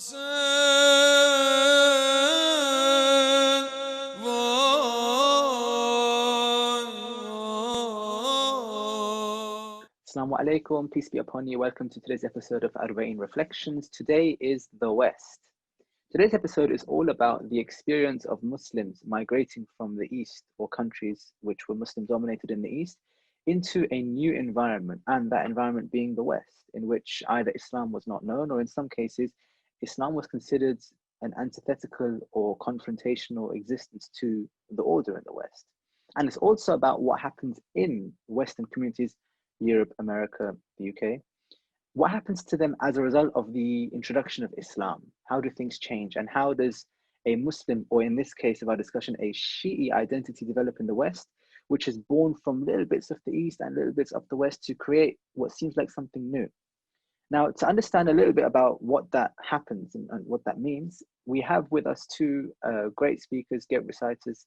Assalamu alaikum, peace be upon you. Welcome to today's episode of Arba'in Reflections. Today is the West. Today's episode is all about the experience of Muslims migrating from the East, or countries which were Muslim dominated in the East, into a new environment, and that environment being the West, in which either Islam was not known, or in some cases, Islam was considered an antithetical or confrontational existence to the order in the West. And it's also about what happens in Western communities, Europe, America, the UK. What happens to them as a result of the introduction of Islam? How do things change? And how does a Muslim, or in this case of our discussion, a Shi'i identity develop in the West, which is born from little bits of the East and little bits of the West to create what seems like something new? Now, to understand a little bit about what that happens and what that means, we have with us two great speakers, great reciters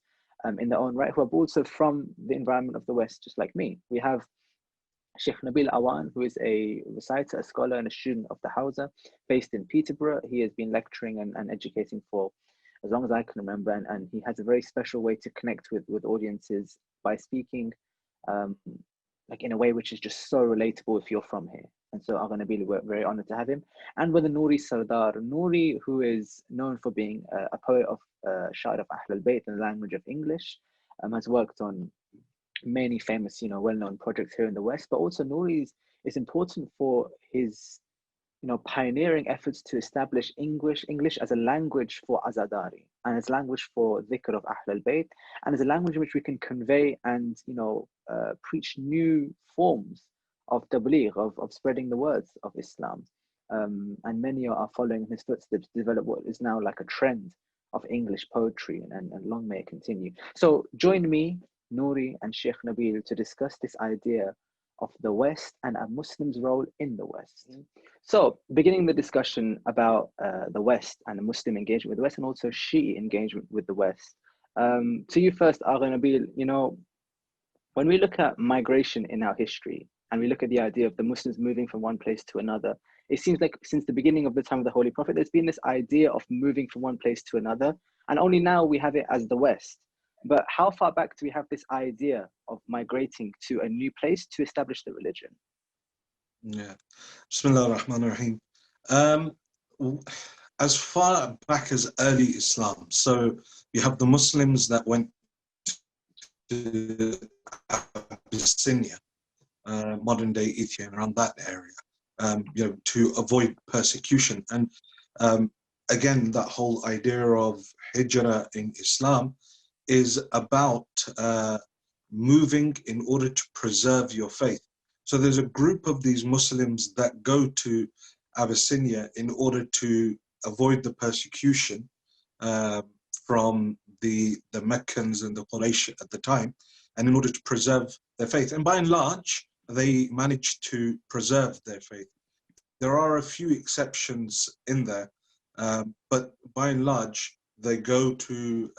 in their own right, who are also from the environment of the West, just like me. We have Sheikh Nabil Awan, who is a reciter, a scholar, and a student of the Hausa, based in Peterborough. He has been lecturing and educating for as long as I can remember, and he has a very special way to connect with audiences by speaking like in a way which is just so relatable if you're from here. And so Awan Nabil, we're very honored to have him. And with the Nouri Sardar. Nouri, who is known for being a poet of Sha'ir of Ahl al-Bayt in the language of English, has worked on many famous, well-known projects here in the West, but also Nouri is important for his, pioneering efforts to establish English as a language for Azadari, and as a language for dhikr of Ahl al-Bayt, and as a language in which we can convey and, preach new forms of tabligh, of spreading the words of Islam. And many are following in his footsteps to develop what is now like a trend of English poetry, and long may it continue. So join me, Nouri and Sheikh Nabil, to discuss this idea of the West and a Muslim's role in the West. So, beginning the discussion about the West and the Muslim engagement with the West, and also Shi'i engagement with the West. To you first, Awan Nabil, when we look at migration in our history, and we look at the idea of the Muslims moving from one place to another, it seems like since the beginning of the time of the Holy Prophet, there's been this idea of moving from one place to another, and only now we have it as the West. But how far back do we have this idea of migrating to a new place to establish the religion? Yeah. Bismillah ar-Rahman ar-Rahim. As far back as early Islam, so you have the Muslims that went to Abyssinia, modern day Ethiopia, around that area, to avoid persecution. And again, that whole idea of hijrah in Islam is about moving in order to preserve your faith. So there's a group of these Muslims that go to Abyssinia in order to avoid the persecution from the Meccans and the Quraysh at the time, and in order to preserve their faith. And by and large, they managed to preserve their faith. There are a few exceptions in there, but by and large, they go to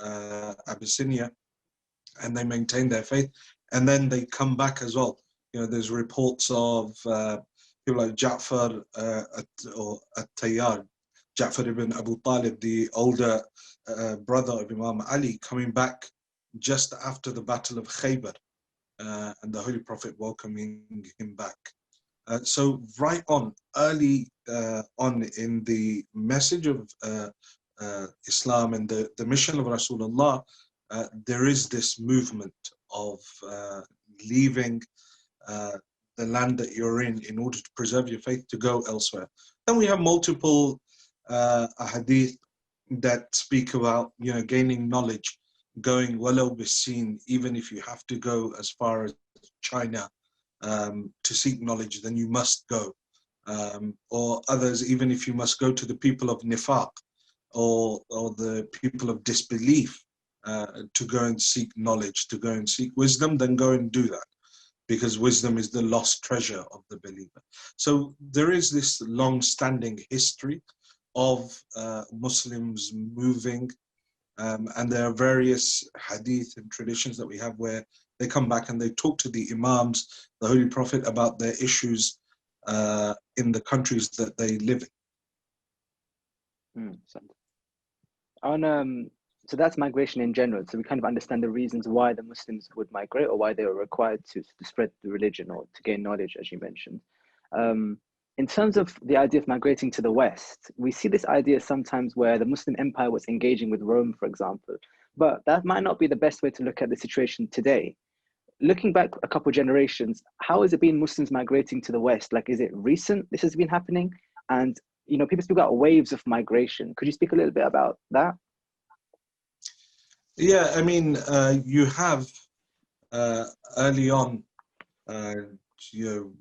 Abyssinia and they maintain their faith, and then they come back as well. There's reports of people like Ja'far or At-Tayyar, Ja'far ibn Abu Talib, the older brother of Imam Ali, coming back just after the Battle of Khaybar, and the Holy Prophet welcoming him back. So right on, early on in the message of Islam and the mission of Rasulullah, there is this movement of leaving the land that you're in order to preserve your faith, to go elsewhere. Then we have multiple ahadith that speak about gaining knowledge, going walau bisin, even if you have to go as far as China to seek knowledge, then you must go. Or others, even if you must go to the people of nifaq, or the people of disbelief, to go and seek knowledge, to go and seek wisdom, then go and do that, because wisdom is the lost treasure of the believer. So there is this long-standing history of Muslims moving, and there are various hadith and traditions that we have where they come back and they talk to the Imams, the Holy Prophet, about their issues in the countries that they live in. Mm. So that's migration in general. So we kind of understand the reasons why the Muslims would migrate or why they were required to spread the religion or to gain knowledge, as you mentioned. Um, in terms of the idea of migrating to the West, we see this idea sometimes where the Muslim empire was engaging with Rome, for example, but that might not be the best way to look at the situation today. Looking back a couple of generations, how has it been Muslims migrating to the West? Like, is it recent this has been happening? And, people speak about waves of migration. Could you speak a little bit about that? Yeah, I mean, you have uh, early on, uh,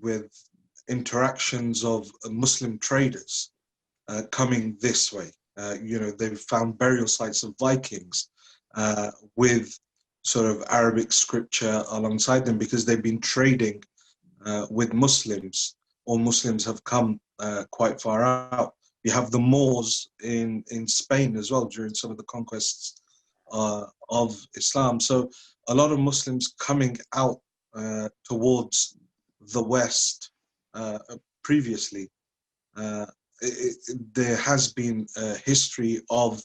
with interactions of Muslim traders coming this way. They've found burial sites of Vikings with sort of Arabic scripture alongside them because they've been trading with Muslims, or Muslims have come quite far out. You have the Moors in Spain as well during some of the conquests of Islam. So a lot of Muslims coming out towards the West previously. There has been a history of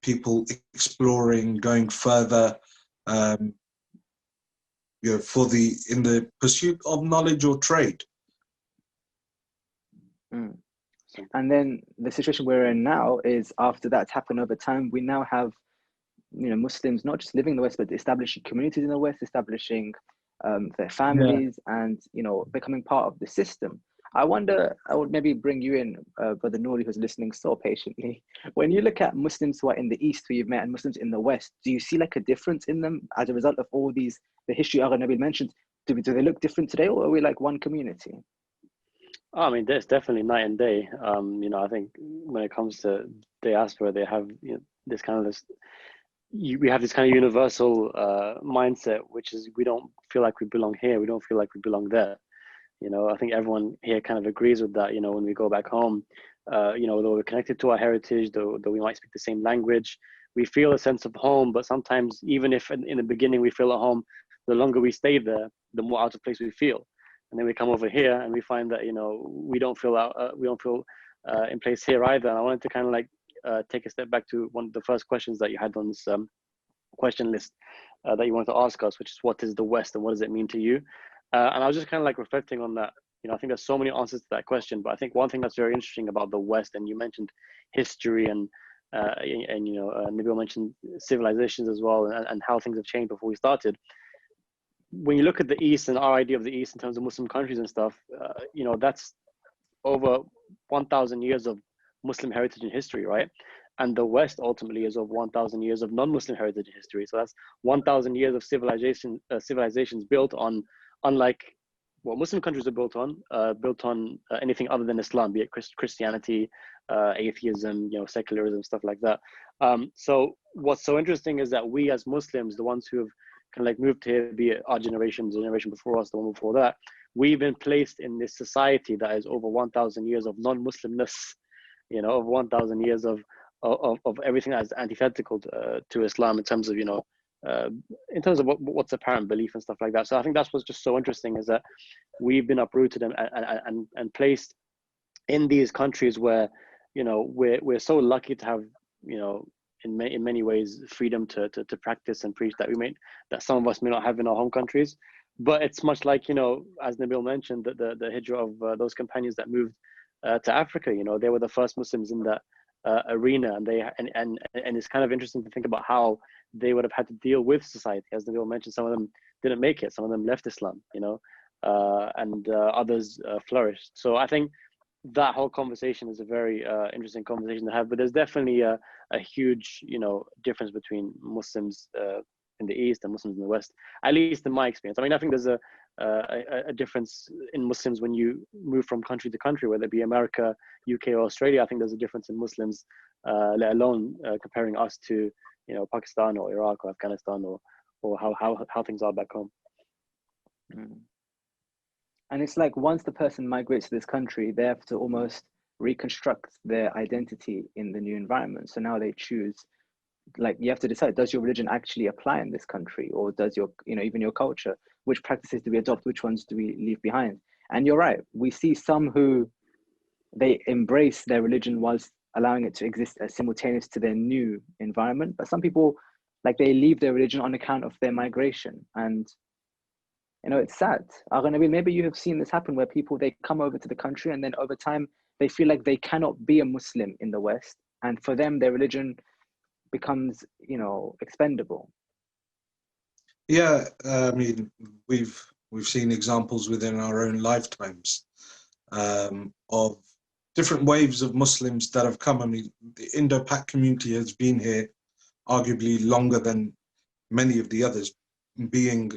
people exploring, going further, um, in the pursuit of knowledge or trade. Mm. And then the situation we're in now is after that's happened over time, we now have Muslims not just living in the West, but establishing communities in the West, establishing their Yeah. families, and becoming part of the system. I wonder, I would maybe bring you in, Brother Nouri, who's listening so patiently. When you look at Muslims who are in the East, who you've met, and Muslims in the West, do you see like a difference in them as a result of all the history Awan Nabil mentioned? Do they look different today, or are we like one community? I mean, there's definitely night and day. I think when it comes to diaspora, they have this kind of we have this kind of universal mindset, which is we don't feel like we belong here, we don't feel like we belong there. I think everyone here kind of agrees with that. When we go back home, though we're connected to our heritage, though we might speak the same language, we feel a sense of home. But sometimes, even if in the beginning we feel at home, the longer we stay there, the more out of place we feel. And then we come over here and we find that we don't feel in place here either. And I wanted to kind of like take a step back to one of the first questions that you had on this question list that you wanted to ask us, which is what is the West and what does it mean to you? And I was just kind of like reflecting on that. I think there's so many answers to that question, but I think one thing that's very interesting about the West, and you mentioned history and Nabil mentioned civilizations as well, and how things have changed before we started. When you look at the East and our idea of the East in terms of Muslim countries and stuff, that's over 1,000 years of Muslim heritage and history, right? And the West ultimately is over 1,000 years of non-Muslim heritage and history. So that's 1,000 years of civilizations built on, unlike what Muslim countries are built on anything other than Islam, be it Christianity, atheism, secularism, stuff like that. So what's so interesting is that we as Muslims, the ones who have kind of like moved here, be it our generation, the generation before us, the one before that, we've been placed in this society that is over 1,000 years of non-Muslimness, over 1,000 years of everything that's antithetical to Islam in terms of what's apparent belief and stuff like that. So I think that's what's just so interesting, is that we've been uprooted and placed in these countries where we're so lucky to have in many ways freedom to practice and preach that some of us may not have in our home countries. But it's much like as Nabil mentioned, the hijrah of those companions that moved to Africa. They were the first Muslims in that arena, and it's kind of interesting to think about how they would have had to deal with society. As Nabil mentioned, some of them didn't make it, some of them left Islam, and others flourished. So I think that whole conversation is a very interesting conversation to have. But there's definitely a huge difference between Muslims in the East and Muslims in the West, at least in my experience. I mean, I think there's a difference in Muslims when you move from country to country, whether it be America, UK, or Australia. I think there's a difference in Muslims, let alone comparing us to Pakistan or Iraq or Afghanistan or how things are back home. And it's like once the person migrates to this country, they have to almost reconstruct their identity in the new environment. So now they choose, like, you have to decide, does your religion actually apply in this country, or does your even your culture, which practices do we adopt, which ones do we leave behind? And you're right, we see some who they embrace their religion whilst allowing it to exist as simultaneous to their new environment. But some people, like, they leave their religion on account of their migration. And, you know, it's sad. Awan Nabil, maybe you have seen this happen where people, they come over to the country and then over time, they feel like they cannot be a Muslim in the West. And for them, their religion becomes, you know, expendable. Yeah, I mean, we've seen examples within our own lifetimes of different waves of Muslims that have come. I mean, the Indo-Pak community has been here arguably longer than many of the others, being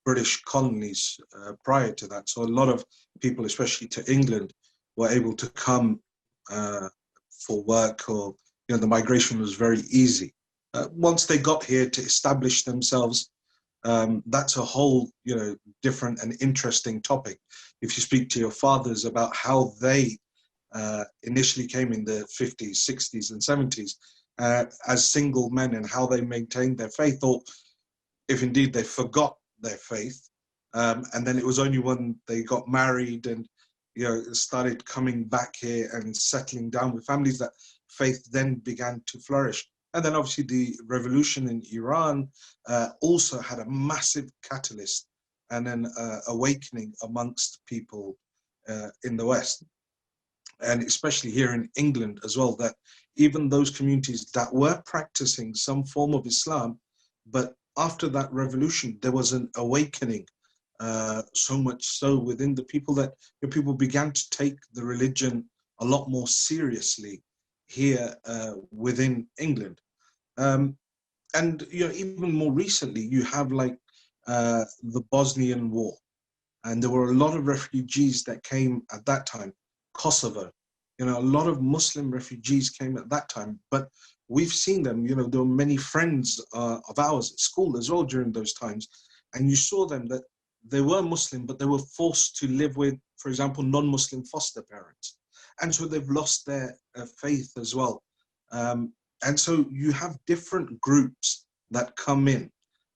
British colonies prior to that. So a lot of people, especially to England, were able to come for work, or, you know, the migration was very easy. Once they got here to establish themselves, that's a whole, you know, different and interesting topic. If you speak to your fathers about how they initially came in the 50s, 60s and 70s as single men, and how they maintained their faith, or if indeed they forgot their faith. And then it was only when they got married and, you know, started coming back here and settling down with families that faith then began to flourish. And then obviously the revolution in Iran also had a massive catalyst and an awakening amongst people in the West. And especially here in England as well, that even those communities that were practicing some form of Islam, but after that revolution, there was an awakening, so much so within the people that the people began to take the religion a lot more seriously here within England. And, you know, even more recently, you have like the Bosnian War, and there were a lot of refugees that came at that time. Kosovo, you know, a lot of Muslim refugees came at that time, but we've seen them, you know, there were many friends of ours at school as well during those times, and you saw them that they were Muslim, but they were forced to live with, for example, non-Muslim foster parents. And so they've lost their faith as well. And so you have different groups that come in.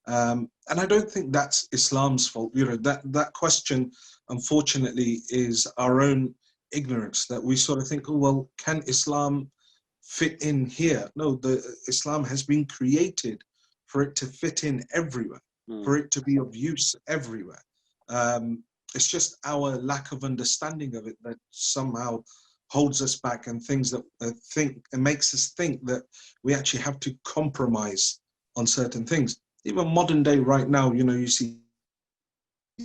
And I don't think that's Islam's fault. You know, that question, unfortunately, is our own ignorance, that we sort of think, oh, well, can Islam fit in here? No, Islam has been created for it to fit in everywhere, for it to be of use everywhere. It's just our lack of understanding of it that somehow holds us back, and things that makes us think that we actually have to compromise on certain things. Even modern day right now, you know, you see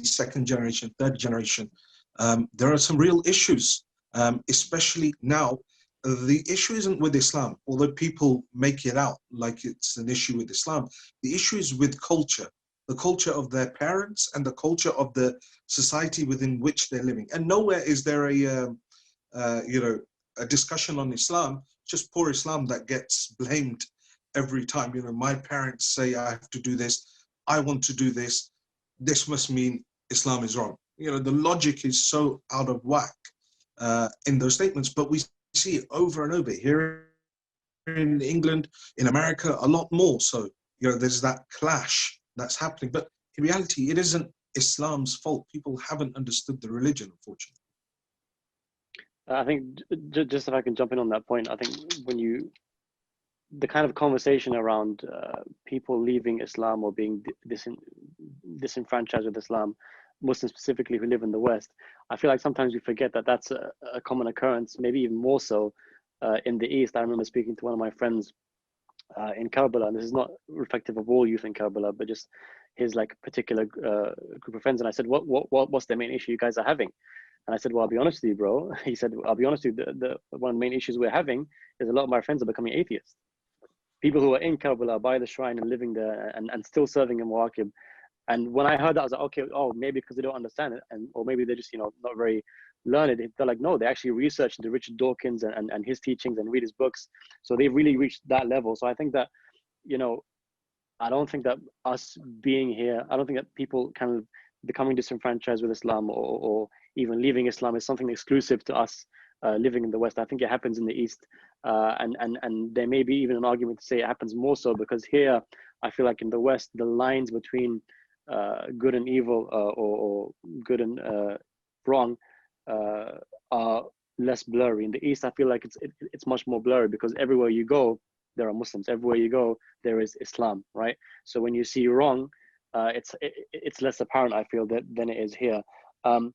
second generation, third generation, there are some real issues, especially now. The issue isn't with Islam, although people make it out like it's an issue with Islam. The issue is with culture, the culture of their parents and the culture of the society within which they're living. And nowhere is there you know, a discussion on Islam. It's just poor Islam that gets blamed every time. You know, my parents say I have to do this, I want to do this, this must mean Islam is wrong. You know, the logic is so out of whack in those statements, but we see it over and over here in England, in America, a lot more. So, you know, there's that clash that's happening. But in reality, it isn't Islam's fault. People haven't understood the religion, unfortunately. I think just if I can jump in on that point, I think the kind of conversation around people leaving Islam or being disenfranchised with Islam, Muslims specifically who live in the West, I feel like sometimes we forget that that's a common occurrence, maybe even more so in the East. I remember speaking to one of my friends in Karbala, and this is not reflective of all youth in Karbala, but just his like particular group of friends. And I said, what's the main issue you guys are having? And I said, well, I'll be honest with you, bro. He said, I'll be honest with you, one of the main issues we're having is a lot of my friends are becoming atheists. People who are in Karbala by the shrine and living there and still serving in Mawaqib. And when I heard that, I was like, okay, oh, maybe because they don't understand it, or maybe they're just, you know, not very learned. They're like, no, they actually researched the Richard Dawkins and his teachings and read his books. So they've really reached that level. So I think that, you know, I don't think that us being here, I don't think that people kind of becoming disenfranchised with Islam or even leaving Islam is something exclusive to us living in the West. I think it happens in the East, and there may be even an argument to say it happens more so because here, I feel like in the West, the lines between good and evil or good and wrong are less blurry. In the East, I feel like it's much more blurry, because everywhere you go, there are Muslims. Everywhere you go, there is Islam, right? So when you see wrong, it's less apparent, I feel, than it is here. And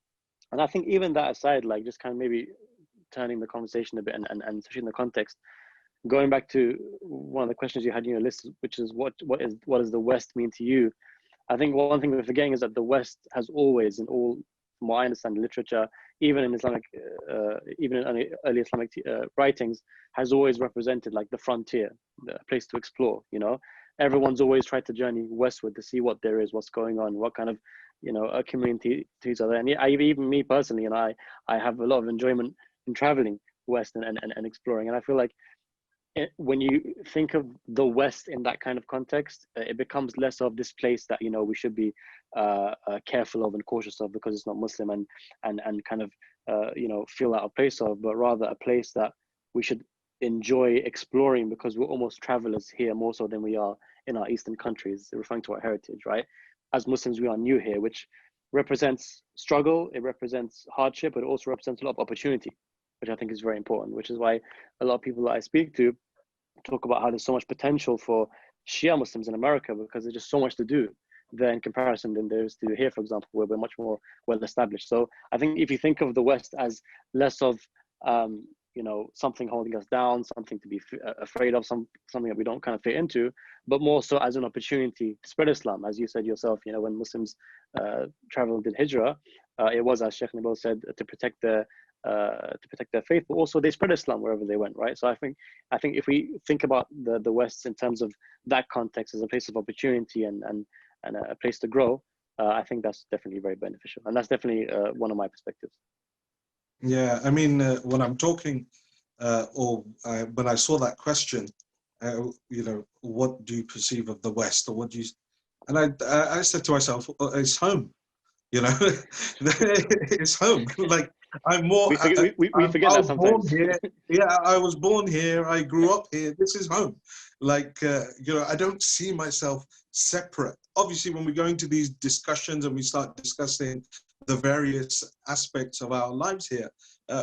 I think even that aside, like just kind of maybe turning the conversation a bit and especially in the context, going back to one of the questions you had in your list, which is what does the West mean to you? I think one thing we're forgetting is that the West has always, in all, from what I understand, literature, even in Islamic, even in early Islamic writings, has always represented like the frontier, the place to explore. You know, everyone's always tried to journey westward to see what there is, what's going on, what kind of, you know, communities are there. And even me personally, and I have a lot of enjoyment in traveling west and exploring. And I feel like when you think of the West in that kind of context, it becomes less of this place that, you know, we should be careful of and cautious of because it's not Muslim, and kind of you know, feel out of place of, but rather a place that we should enjoy exploring because we're almost travelers here more so than we are in our Eastern countries, referring to our heritage, right? As Muslims, we are new here, which represents struggle, it represents hardship, but it also represents a lot of opportunity, which I think is very important, which is why a lot of people that I speak to talk about how there's so much potential for Shia Muslims in America because there's just so much to do there in comparison than there is to here, for example, where we're much more well established. So I think if you think of the West as less of, you know, something holding us down, something to be afraid of, something that we don't kind of fit into, but more so as an opportunity to spread Islam. As you said yourself, you know, when Muslims traveled and did hijrah, it was, as Sheikh Nabil said, to protect their faith, but also they spread Islam wherever they went, right? So I think if we think about the West in terms of that context as a place of opportunity and a place to grow, I think that's definitely very beneficial, and that's definitely one of my perspectives. Yeah, I mean, when I'm talking, when I saw that question, you know, what do you perceive of the West, or what do you? And I said to myself, it's home. You know, it's home. Like I'm more. We forget, we forget I that was born sometimes. here. Yeah, I was born here. I grew up here. This is home. Like you know, I don't see myself separate. Obviously, when we go into these discussions and we start discussing the various aspects of our lives here,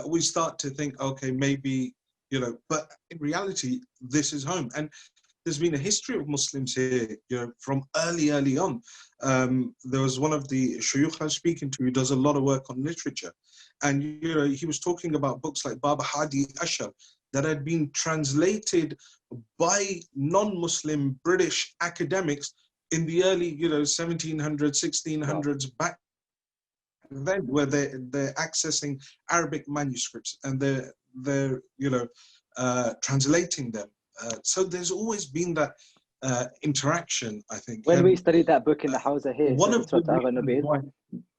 we start to think, okay, maybe, you know, but in reality, this is home. And there's been a history of Muslims here, you know, from early on. There was one of the shuyukh I was speaking to who does a lot of work on literature. And, you know, he was talking about books like Baba Hadi Ashar that had been translated by non-Muslim British academics in the early, you know, 1700s, 1600s, back then, where they're accessing Arabic manuscripts and they're you know, translating them. So there's always been that interaction, I think. When and, we studied that book in the Hausa here, one of the Awan Nabil,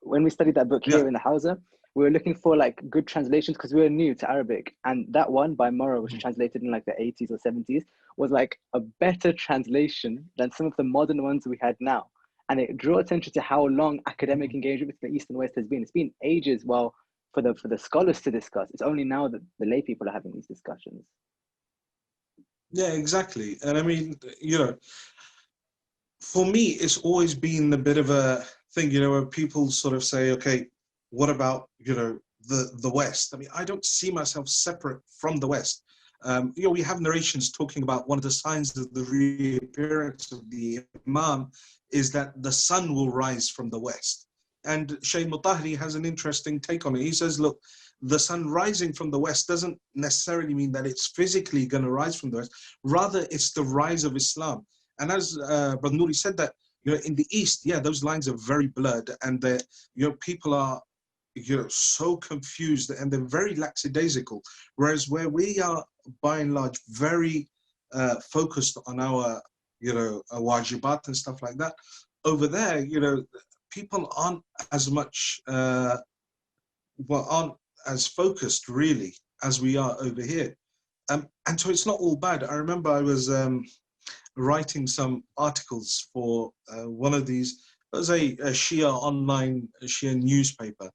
when we studied that book here in the Hausa, we were looking for like good translations because we were new to Arabic, and that one by Morrow, which was translated in like the 80s or 70s, was like a better translation than some of the modern ones we had now. And it drew attention to how long academic engagement with the East and West has been. It's been ages, well, for the scholars to discuss. It's only now that the lay people are having these discussions. Yeah, exactly. And I mean, you know, for me, it's always been a bit of a thing, you know, where people sort of say, okay, what about, you know, the West? I mean, I don't see myself separate from the West. You know, we have narrations talking about one of the signs of the reappearance of the Imam is that the sun will rise from the West. And Shaykh Mutahri has an interesting take on it. He says, look, the sun rising from the West doesn't necessarily mean that it's physically going to rise from the West. Rather, it's the rise of Islam. And as Brother Nouri said, that, you know, in the East, yeah, those lines are very blurred, and you know, people are, you know, so confused and they're very lackadaisical. Whereas where we are, by and large, very focused on our, you know, wajibat and stuff like that, over there, you know, people aren't as much, aren't as focused really as we are over here. And so it's not all bad. I remember I was writing some articles for one of these, it was a Shia online Shia newspaper.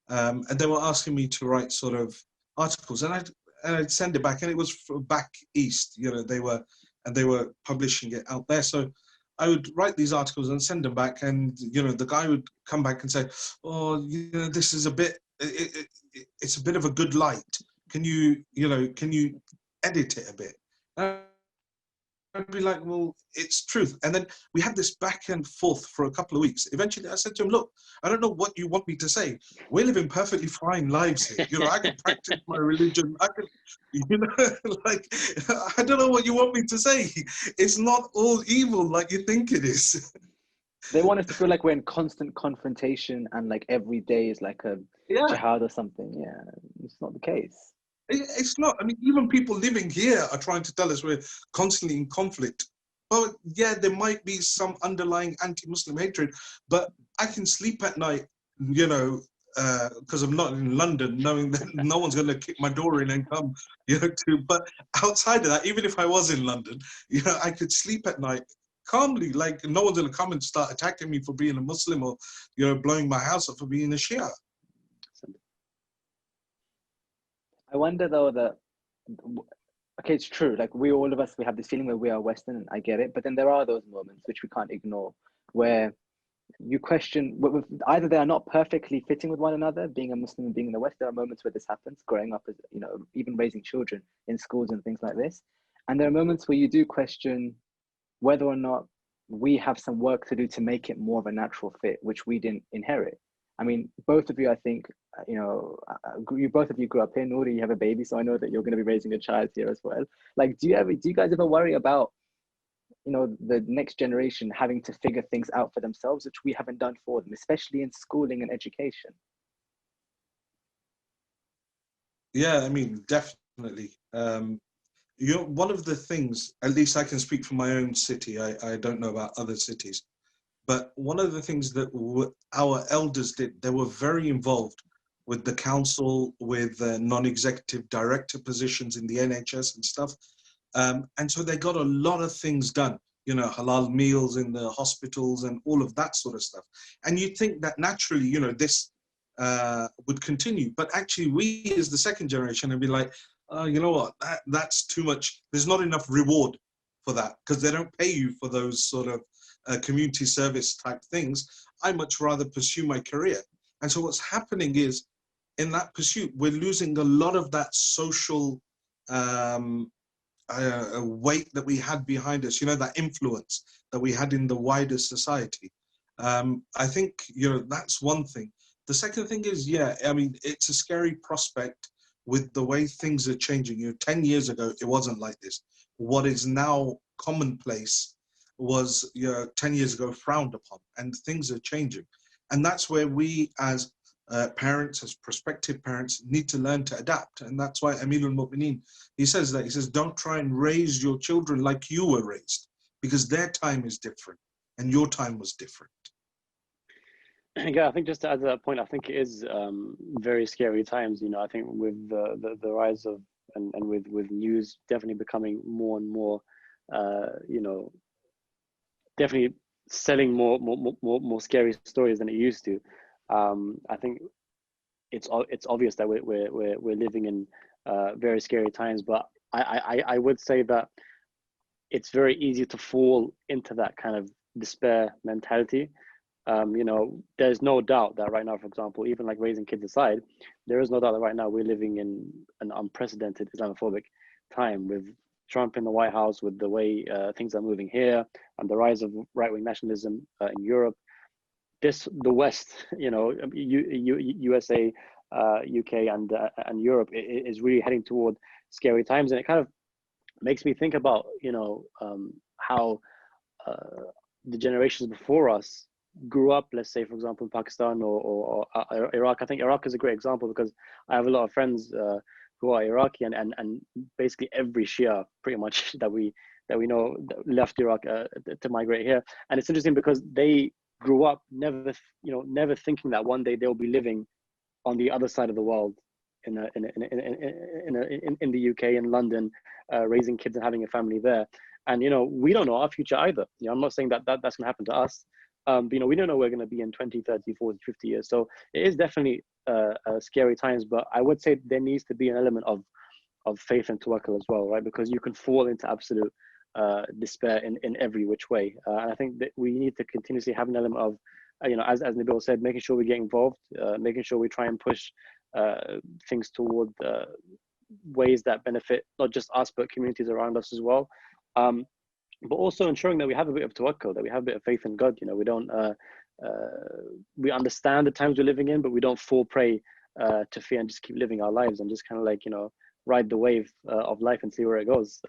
And they were asking me to write sort of articles, and I'd send it back, and it was back east, you know, they were publishing it out there. So I would write these articles and send them back, and, you know, the guy would come back and say, oh, you know, this is a bit, it's a bit of a good light. can you edit it a bit? I'd be like, well, it's truth. And then we had this back and forth for a couple of weeks. Eventually I said to him, look, I don't know what you want me to say. We're living perfectly fine lives here. I can practice my religion. I can, like, I don't know what you want me to say. It's not all evil like you think it is. They want us to feel like we're in constant confrontation and like every day is like a Yeah. jihad or something. Yeah, it's not the case. It's not. I mean, even people living here are trying to tell us we're constantly in conflict. Well, yeah, there might be some underlying anti-Muslim hatred, but I can sleep at night, because I'm not in London, knowing that no one's going to kick my door in and come, But outside of that, even if I was in London, I could sleep at night calmly, like no one's going to come and start attacking me for being a Muslim or, blowing my house up for being a Shia. I wonder though that, okay, it's true. Like all of us, we have this feeling where we are Western, and I get it. But then there are those moments which we can't ignore, where you question either they are not perfectly fitting with one another. Being a Muslim and being in the West, there are moments where this happens. Growing up as even raising children in schools and things like this, and there are moments where you do question whether or not we have some work to do to make it more of a natural fit, which we didn't inherit. I mean, both of you, I think, both of you grew up here. Nouri, you have a baby, so I know that you're going to be raising a child here as well. Like, do you guys ever worry about, the next generation having to figure things out for themselves, which we haven't done for them, especially in schooling and education? Yeah, I mean, definitely. One of the things, at least I can speak for my own city, I don't know about other cities, but one of the things that our elders did, they were very involved with the council, with non-executive director positions in the NHS and stuff. And so they got a lot of things done, halal meals in the hospitals and all of that sort of stuff. And you'd think that naturally, this would continue. But actually, we as the second generation would be like, you know what, that's too much. There's not enough reward for that because they don't pay you for those sort of community service type things. I much rather pursue my career. And so what's happening is in that pursuit, we're losing a lot of that social weight that we had behind us, that influence that we had in the wider society. I think, that's one thing. The second thing is, I mean, it's a scary prospect with the way things are changing. 10 years ago, it wasn't like this. What is now commonplace was 10 years ago frowned upon, and things are changing. And that's where we as parents, as prospective parents, need to learn to adapt. And that's why Amir al-Mu'mineen, he says, don't try and raise your children like you were raised, because their time is different and your time was different. Yeah, I think just to add to that point, I think it is very scary times. I think with the rise of and with news definitely becoming more and more, definitely selling more scary stories than it used to. I think it's obvious that we're living in very scary times, but I would say that it's very easy to fall into that kind of despair mentality. There's no doubt that right now, for example, even like raising kids aside, there is no doubt that right now we're living in an unprecedented Islamophobic time with Trump in the White House, with the way things are moving here, and the rise of right-wing nationalism in Europe. The West, USA, UK, and Europe is really heading toward scary times, and it kind of makes me think about how the generations before us grew up, let's say, for example, in Pakistan or Iraq. I think Iraq is a great example because I have a lot of friends who are Iraqi, and basically every Shia pretty much that we know left Iraq to migrate here. And it's interesting because they grew up never thinking that one day they'll be living on the other side of the world in the UK, in London, raising kids and having a family there. And we don't know our future either. I'm not saying that's going to happen to us. But, we don't know where we're going to be in 20, 30, 40, 50 years. So it is definitely scary times, but I would say there needs to be an element of faith and tawakkul as well, right? Because you can fall into absolute despair in every which way. And I think that we need to continuously have an element of, as Nabil said, making sure we get involved, making sure we try and push things toward ways that benefit not just us, but communities around us as well. But also ensuring that we have a bit of tawakkul, that we have a bit of faith in God. You know, we don't, we understand the times we're living in, but we don't fall prey to fear and just keep living our lives and just kind of like, you know, ride the wave of life and see where it goes.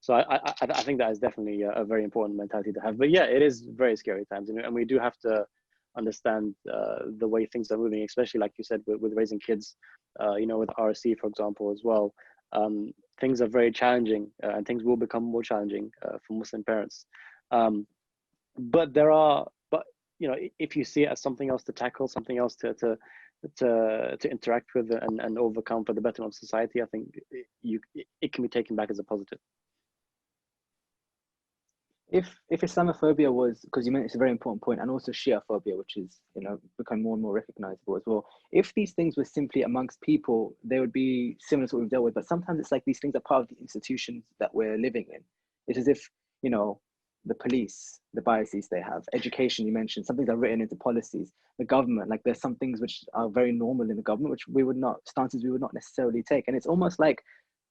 So I think that is definitely a very important mentality to have. But yeah, it is very scary times, and we do have to understand the way things are moving, especially like you said with raising kids. You know, with RSC, for example, as well. Things are very challenging, and things will become more challenging for Muslim parents. But you know, if you see it as something else to tackle, something else to interact with and overcome for the betterment of society, I think it can be taken back as a positive. If Islamophobia was, because you mentioned it's a very important point, and also Shia phobia, which is, you know, become more and more recognizable as well. If these things were simply amongst people, they would be similar to what we've dealt with. But sometimes it's like these things are part of the institutions that we're living in. It's as if, you know, the police, the biases they have, education, you mentioned, some things are written into policies, the government, like there's some things which are very normal in the government, which stances we would not necessarily take. And it's almost like,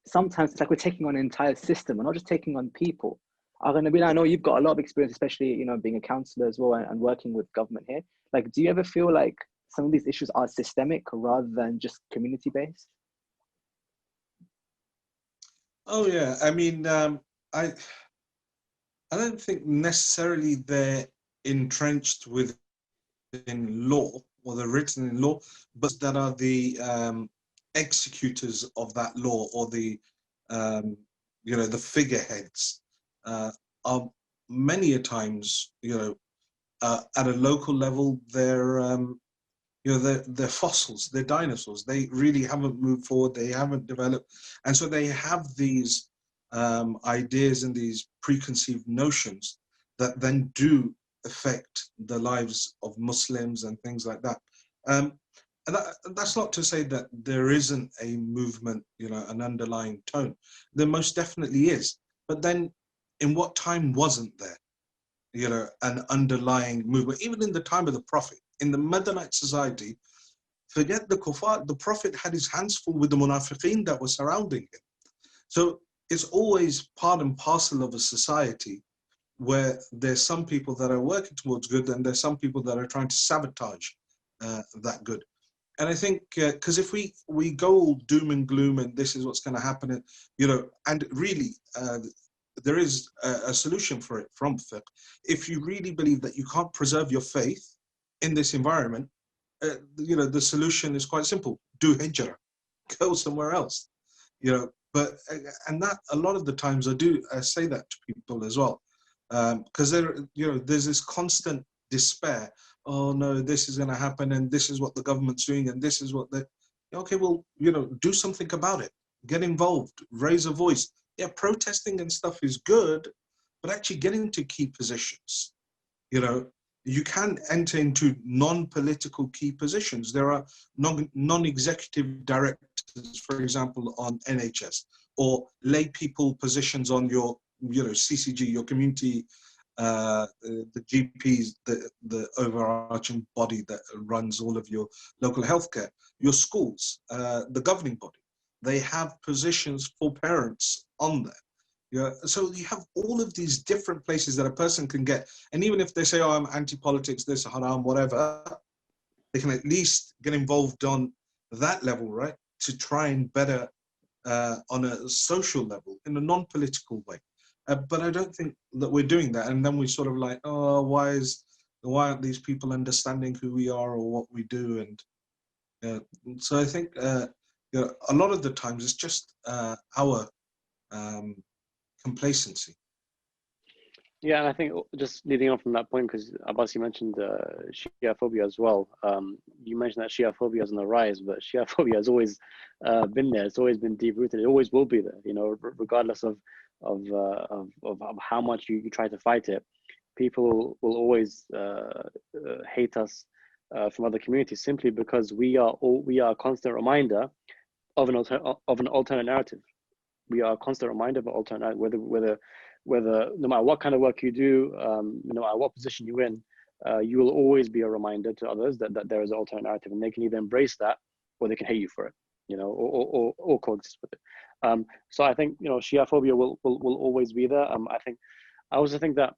sometimes it's like we're taking on an entire system, we're not just taking on people. Awan Nabil, I know you've got a lot of experience, especially, you know, being a counsellor as well and working with government here. Like, do you ever feel like some of these issues are systemic rather than just community based? Oh yeah, I mean, I don't think necessarily they're entrenched within law or they're written in law, but that are the executors of that law, or the you know, the figureheads are many a times, you know, at a local level, they're you know, they're fossils, they're dinosaurs. They really haven't moved forward, they haven't developed, and so they have these ideas and these preconceived notions that then do affect the lives of Muslims and things like that. And that's not to say that there isn't a movement, you know, an underlying tone. There most definitely is. But then in what time wasn't there, you know, an underlying movement? Even in the time of the Prophet, in the Madanite society, forget the kuffar, the Prophet had his hands full with the munafiqeen that were surrounding him. So it's always part and parcel of a society where there's some people that are working towards good and there's some people that are trying to sabotage that good. And I think because if we go all doom and gloom and this is what's going to happen, and, you know, and really there is a solution for it from fiqh. If you really believe that you can't preserve your faith in this environment, you know, the solution is quite simple: do hijrah, go somewhere else. You know, but and that a lot of the times I do say that to people as well, because there, you know, there's this constant despair. Oh no, this is going to happen, and this is what the government's doing, and this is what they. Okay, well, you know, do something about it. Get involved, raise a voice. Yeah, protesting and stuff is good, but actually getting into key positions. You know, you can enter into non-political key positions. There are non-executive directors, for example, on NHS, or lay people positions on your, you know, CCG, your community, the GPs, the overarching body that runs all of your local healthcare, your schools, the governing body. They have positions for parents on there. Yeah, so you have all of these different places that a person can get, and even if they say, "Oh, I'm anti-politics, this haram, whatever," they can at least get involved on that level, right? To try and better on a social level in a non-political way. But I don't think that we're doing that, and then we sort of like, "Oh, why aren't these people understanding who we are or what we do?" And so I think you know, a lot of the times it's just our complacency. Yeah, and I think just leading on from that point, because Abbas, you mentioned Shia phobia as well. You mentioned that Shia phobia is on the rise, but Shia phobia has always been there. It's always been deep rooted. It always will be there. You know, regardless of how much you try to fight it, people will always hate us from other communities simply because we are a constant reminder of an alternate narrative. We are a constant reminder of an alternate, whether no matter what kind of work you do, no matter what position you're in, you will always be a reminder to others that there is an alternate narrative, and they can either embrace that or they can hate you for it. or coexist with it. So I think, Shia phobia will always be there. I also think that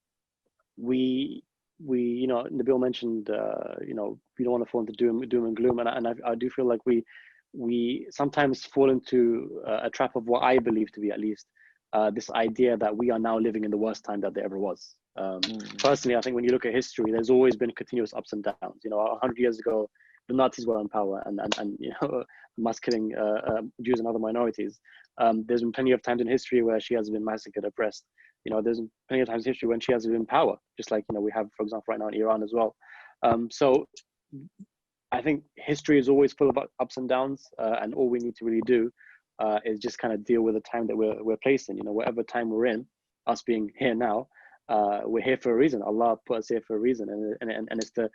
we Nabil mentioned, we don't want to fall into doom and gloom, and I do feel like we sometimes fall into a trap of what I believe to be, at least, this idea that we are now living in the worst time that there ever was. Personally, I think when you look at history, there's always been continuous ups and downs. 100 years ago, the Nazis were in power, and mass killing Jews and other minorities. There's been plenty of times in history where she has been massacred, oppressed. There's been plenty of times in history when she has been in power, just like we have, for example, right now in Iran as well. So I think history is always full of ups and downs, and all we need to really do is just kind of deal with the time that we're placed in. Whatever time we're in, us being here now, we're here for a reason. Allah put us here for a reason, and it's to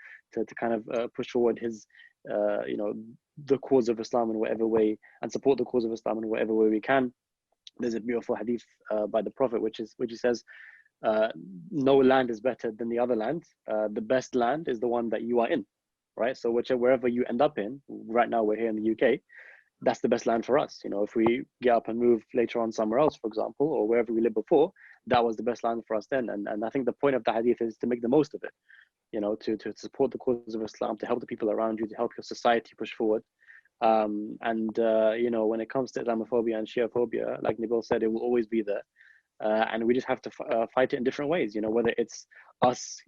kind of push forward His, the cause of Islam in whatever way, and support the cause of Islam in whatever way we can. There's a beautiful hadith by the Prophet, which says, no land is better than the other land. The best land is the one that you are in, right? So wherever you end up in, right now we're here in the UK, that's the best land for us. If we get up and move later on somewhere else, for example, or wherever we lived before, that was the best land for us then. And I think the point of the hadith is to make the most of it, to support the cause of Islam, to help the people around you, to help your society push forward. When it comes to Islamophobia and Shia phobia, like Nabil said, it will always be there. And we just have to fight it in different ways, whether it's us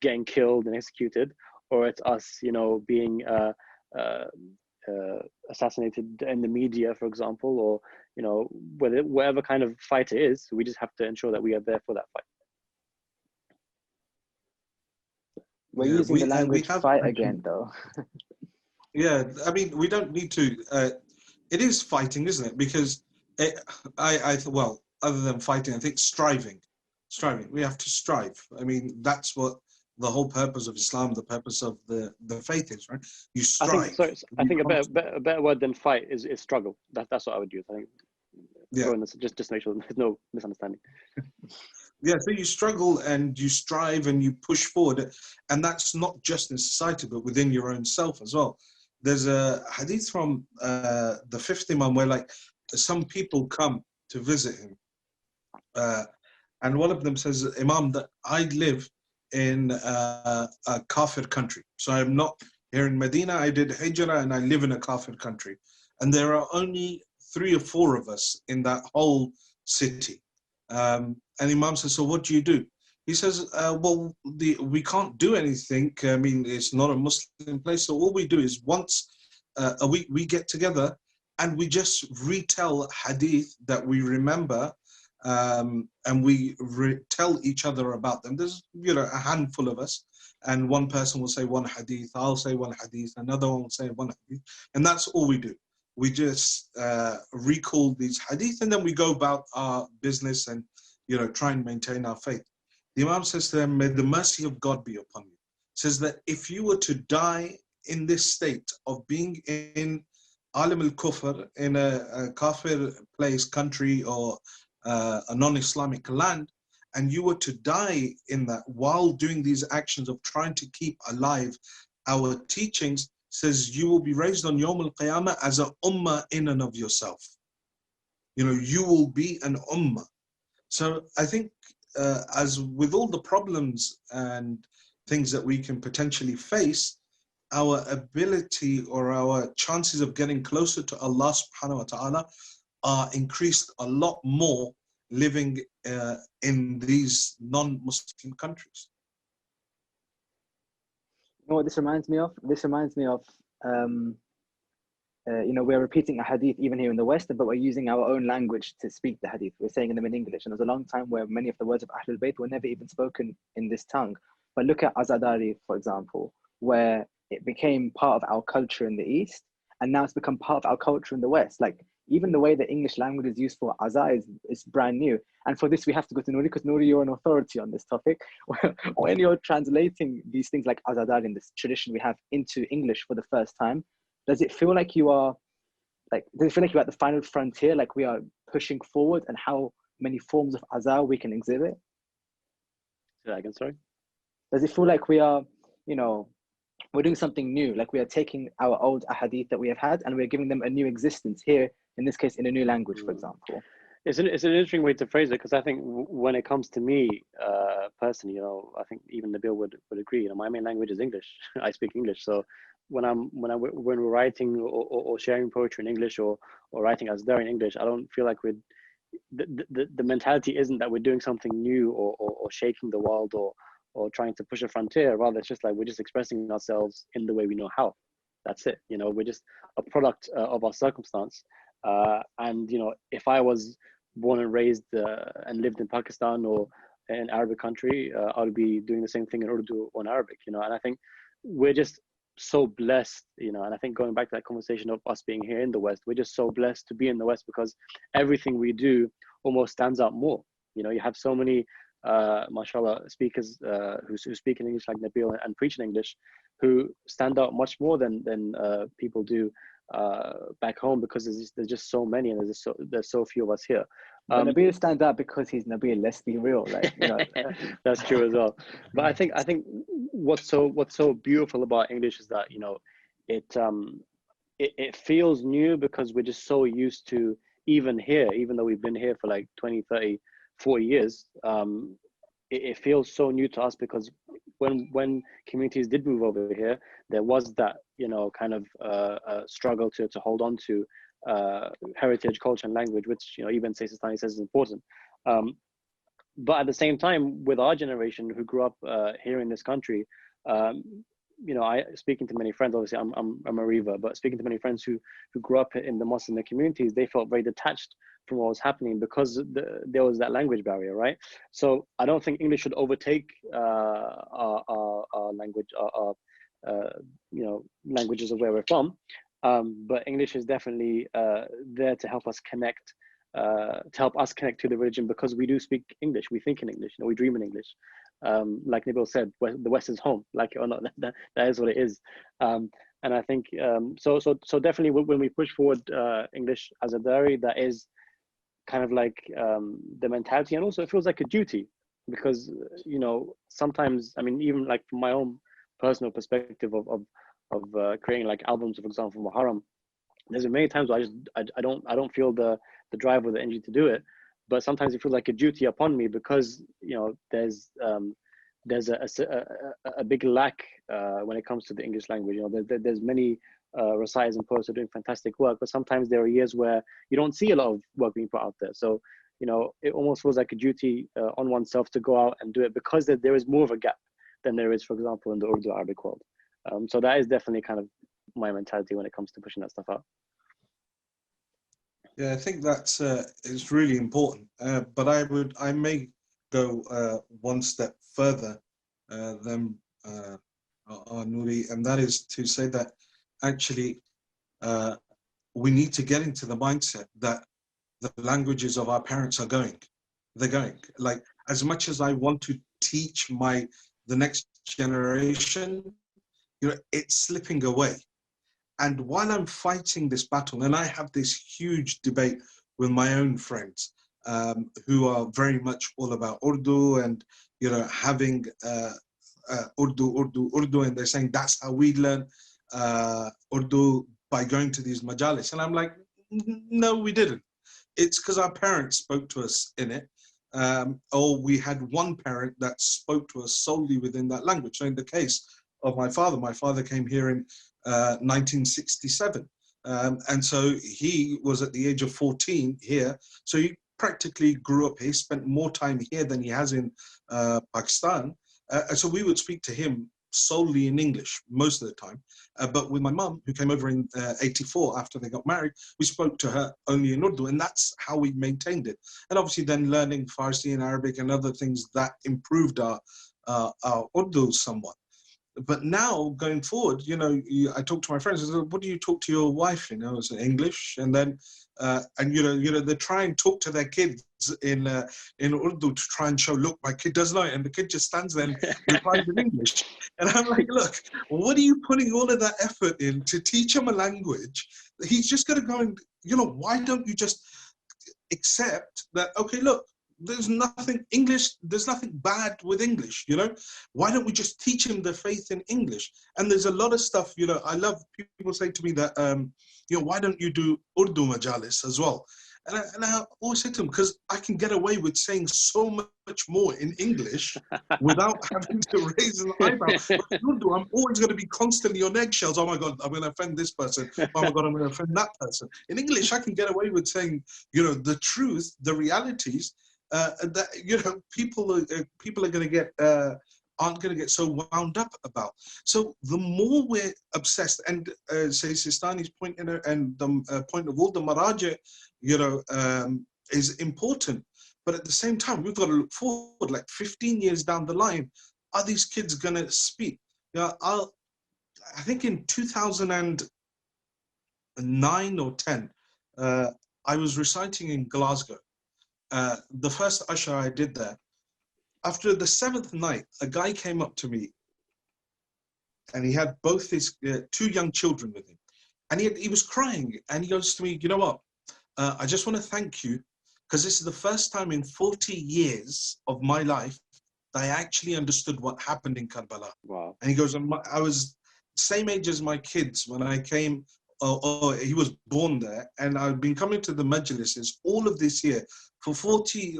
getting killed and executed, or it's us, being assassinated in the media, for example, or whatever kind of fight it is, we just have to ensure that we are there for that fight. We're using the language fight again, though. Yeah, I mean, we don't need to. It is fighting, isn't it? Because well, other than fighting, I think striving. We have to strive. I mean, that's what the whole purpose of Islam, the purpose of the faith is, right? You strive. I think a better word than fight is struggle. That's what I would use. I think. Yeah. Just to make sure there's no misunderstanding. Yeah, so you struggle and you strive and you push forward, and that's not just in society, but within your own self as well. There's a hadith from the fifth Imam where some people come to visit him, and one of them says, Imam, that I live in a kafir country. So I'm not here in Medina, I did hijrah and I live in a kafir country. And there are only 3 or 4 of us in that whole city. And Imam says, so what do you do? He says, well, we can't do anything. I mean, it's not a Muslim place. So all we do is once a week we get together and we just retell hadith that we remember, and we tell each other about them. There's a handful of us, and one person will say one hadith, I'll say one hadith, another one will say one hadith, and that's all we do. We just recall these hadith, and then we go about our business and try and maintain our faith. The Imam says to them, may the mercy of God be upon you. Says that if you were to die in this state of being in Alim al-Kufr, in a kafir place, country, or a non-Islamic land, and you were to die in that while doing these actions of trying to keep alive our teachings, says you will be raised on Yawm al-Qiyamah as an ummah in and of yourself. You will be an ummah. So I think as with all the problems and things that we can potentially face, our ability or our chances of getting closer to Allah subhanahu wa ta'ala are increased a lot more living in these non-Muslim countries. You know what this reminds me of? This reminds me of, we're repeating a hadith even here in the West, but we're using our own language to speak the hadith. We're saying them in English. And there's a long time where many of the words of Ahlul Bayt were never even spoken in this tongue. But look at Azadari, for example, where it became part of our culture in the East, and now it's become part of our culture in the West. Like, even the way the English language is used for Azza is brand new. And for this, we have to go to Nouri, because Nouri, you're an authority on this topic. When you're translating these things like Azadar in this tradition we have into English for the first time, does it feel like you're at the final frontier, like we are pushing forward, and how many forms of Azza we can exhibit? Say that again, sorry? Does it feel like we are, we're doing something new. Like we are taking our old ahadith that we have had and we're giving them a new existence here, in this case, in a new language, for example. It's an interesting way to phrase it, because I think when it comes to me personally, I think even Nabil would agree. My main language is English. I speak English, so when we're writing or sharing poetry in English or writing as there in English, I don't feel like the mentality isn't that we're doing something new or shaking the world or trying to push a frontier. Rather, it's just like we're just expressing ourselves in the way we know how. That's it. We're just a product of our circumstance. And if I was born and raised and lived in Pakistan or an Arabic country, I would be doing the same thing in Urdu or in Arabic. And I think we're just so blessed, and I think going back to that conversation of us being here in the West, we're just so blessed to be in the West because everything we do almost stands out more. You have so many mashallah speakers who speak in English like Nabil and preach in English, who stand out much more than people do back home, because there's just so many, and there's so few of us here. Nabil stands out because he's Nabil. Let's be real, That's true as well. But I think what's so beautiful about English is that it feels new because we're just so used to, even though we've been here for like 20, 30, 40 years, it feels so new to us because when communities did move over here, there was that kind of struggle to hold on to heritage, culture, and language, which even Sistani says is important. But at the same time, with our generation who grew up here in this country, I speaking to many friends. Obviously, I'm a Riva, but speaking to many friends who grew up in the Muslim communities, they felt very detached from what was happening because there was that language barrier, right? So I don't think English should overtake our language, our languages of where we're from. But English is definitely there to help us connect, to the religion, because we do speak English, we think in English, we dream in English. Like Nabil said, the West is home, like it or not, that is what it is. And I think so definitely when we push forward English as a dari, that is kind of like the mentality, and also it feels like a duty, because sometimes, I mean, even like from my own personal perspective of creating like albums, for example, for Muharram, there's been many times where I don't feel the drive or the energy to do it, but sometimes it feels like a duty upon me because there's a big lack when it comes to the English language. There's many reciters and poets are doing fantastic work, but sometimes there are years where you don't see a lot of work being put out there. So it almost feels like a duty on oneself to go out and do it, because there is more of a gap than there is, for example, in the Urdu Arabic world. So that is definitely kind of my mentality when it comes to pushing that stuff out. Yeah, I think that's it's really important. But I may go one step further than Nouri, and that is to say that actually we need to get into the mindset that the languages of our parents are going. They're going. Like, as much as I want to teach the next generation, it's slipping away. And while I'm fighting this battle, and I have this huge debate with my own friends who are very much all about Urdu and, having Urdu, and they're saying that's how we learn Urdu, by going to these majalis. And I'm like, no, we didn't. It's because our parents spoke to us in it. Or we had one parent that spoke to us solely within that language. So in the case of my father came here in 1967. And so he was at the age of 14 here. So he practically grew up here, spent more time here than he has in Pakistan. And so we would speak to him solely in English most of the time. But with my mum, who came over in 84 after they got married, we spoke to her only in Urdu, and that's how we maintained it. And obviously then learning Farsi and Arabic and other things that improved our Urdu somewhat. But now going forward, I talk to my friends. I say, what do you talk to your wife? It's in English, and then they try and talk to their kids in Urdu to try and show, look, my kid doesn't know it, and the kid just stands there and replies in English. And I'm like, look, what are you putting all of that effort in to teach him a language? He's just going to go and why don't you just accept that? Okay, look, there's nothing bad with English, you know. Why don't we just teach him the faith in English? And there's a lot of stuff, you know, I love people say to me that, you know, why don't you do Urdu majalis as well? And I always say to them, because I can get away with saying so much more in English without having to raise an eyebrow. But Urdu, I'm always going to be constantly on eggshells. Oh my God, I'm going to offend this person. Oh my God, I'm going to offend that person. In English, I can get away with saying, you know, the truth, the realities, that, you know, people are going to get aren't going to get so wound up about. So the more we're obsessed, and say Sistani's point in it, and the point of all the maraja, you know, is important. But at the same time, we've got to look forward, like 15 years down the line, are these kids going to speak? You know, I think in 2009 or 10, I was reciting in Glasgow. The first usher I did there, after the 7th night, a guy came up to me and he had both his 2 young children with him. And he was crying, and he goes to me, you know what, I just want to thank you, because this is the first time in 40 years of my life that I actually understood what happened in Karbala. Wow. And he goes, I was same age as my kids when I came, he was born there, and I've been coming to the majlises all of this year. For 40